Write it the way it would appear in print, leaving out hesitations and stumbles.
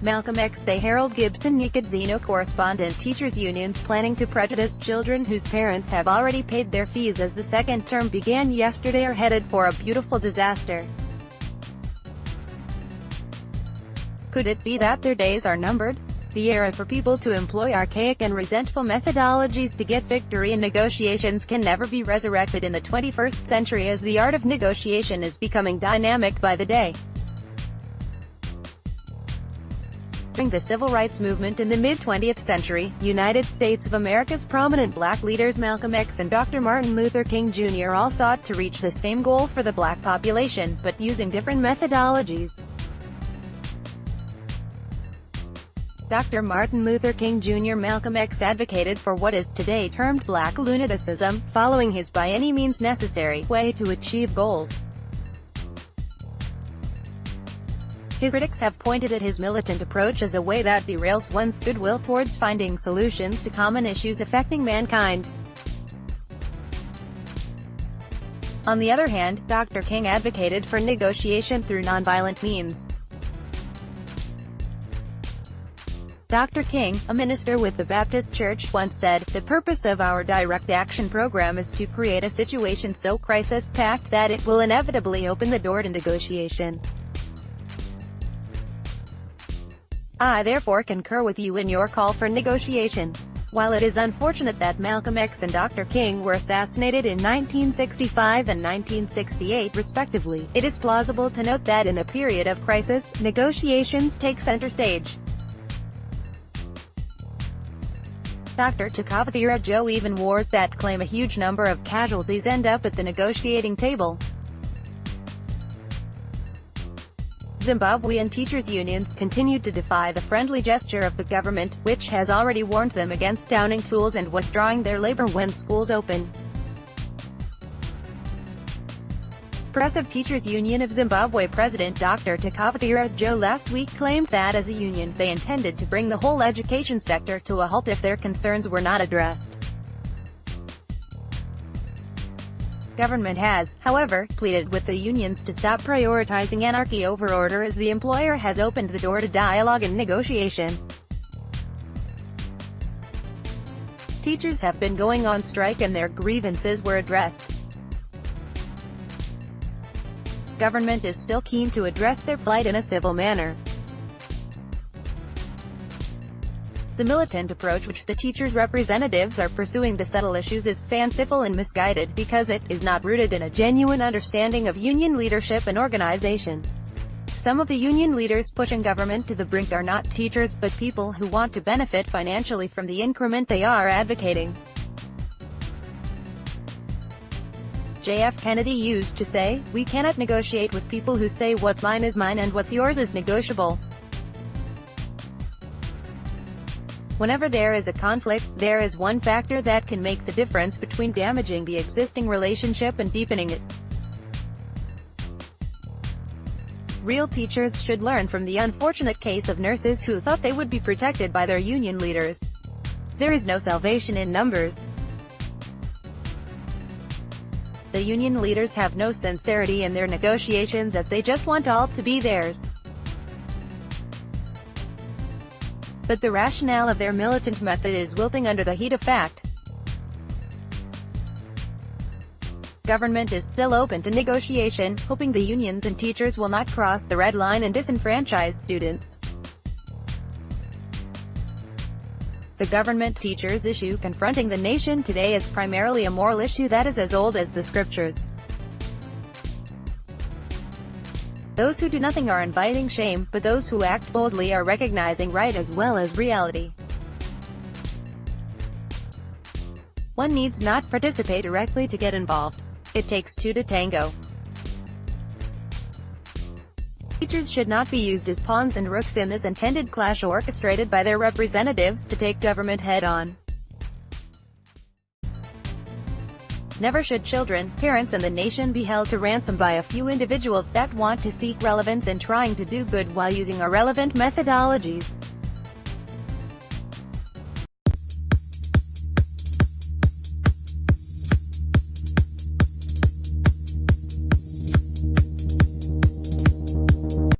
Malcolm X. The Herald. Gibson. Nyikadzino. Correspondent. Teachers' unions planning to prejudice children whose parents have already paid their fees as the second term began yesterday are headed for a beautiful disaster. Could it be that their days are numbered? The era for people to employ archaic and resentful methodologies to get victory in negotiations can never be resurrected in the 21st century, as the art of negotiation is becoming dynamic by the day. During the civil rights movement in the mid-20th century, United States of America's prominent black leaders Malcolm X and Dr. Martin Luther King Jr. all sought to reach the same goal for the black population, but using different methodologies. Dr. Martin Luther King Jr. Malcolm X advocated for what is today termed black lunaticism, following his by any means necessary way to achieve goals. His critics have pointed at his militant approach as a way that derails one's goodwill towards finding solutions to common issues affecting mankind. On the other hand, Dr. King advocated for negotiation through nonviolent means. Dr. King, a minister with the Baptist Church, once said, "The purpose of our direct action program is to create a situation so crisis-packed that it will inevitably open the door to negotiation. I therefore concur with you in your call for negotiation." While it is unfortunate that Malcolm X and Dr. King were assassinated in 1965 and 1968, respectively, it is plausible to note that in a period of crisis, negotiations take center stage. Dr. Nyikadzino. Joe, even wars that claim a huge number of casualties end up at the negotiating table. Zimbabwean teachers' unions continued to defy the friendly gesture of the government, which has already warned them against downing tools and withdrawing their labor when schools open. Progressive Teachers Union of Zimbabwe President Dr. Nyikadzino Joe last week claimed that as a union, they intended to bring the whole education sector to a halt if their concerns were not addressed. Government has, however, pleaded with the unions to stop prioritizing anarchy over order, as the employer has opened the door to dialogue and negotiation. Teachers have been going on strike and their grievances were addressed. Government is still keen to address their plight in a civil manner. The militant approach which the teachers' representatives are pursuing to settle issues is fanciful and misguided, because it is not rooted in a genuine understanding of union leadership and organization. Some of the union leaders pushing government to the brink are not teachers, but people who want to benefit financially from the increment they are advocating. J.F. Kennedy used to say, "We cannot negotiate with people who say what's mine is mine and what's yours is negotiable." Whenever there is a conflict, there is one factor that can make the difference between damaging the existing relationship and deepening it. Real teachers should learn from the unfortunate case of nurses who thought they would be protected by their union leaders. There is no salvation in numbers. The union leaders have no sincerity in their negotiations, as they just want all to be theirs. But the rationale of their militant method is wilting under the heat of fact. Government is still open to negotiation, hoping the unions and teachers will not cross the red line and disenfranchise students. The government-teachers issue confronting the nation today is primarily a moral issue that is as old as the scriptures. Those who do nothing are inviting shame, but those who act boldly are recognizing right as well as reality. One needs not participate directly to get involved. It takes two to tango. Teachers should not be used as pawns and rooks in this intended clash orchestrated by their representatives to take government head-on. Never should children, parents and the nation be held to ransom by a few individuals that want to seek relevance in trying to do good while using irrelevant methodologies.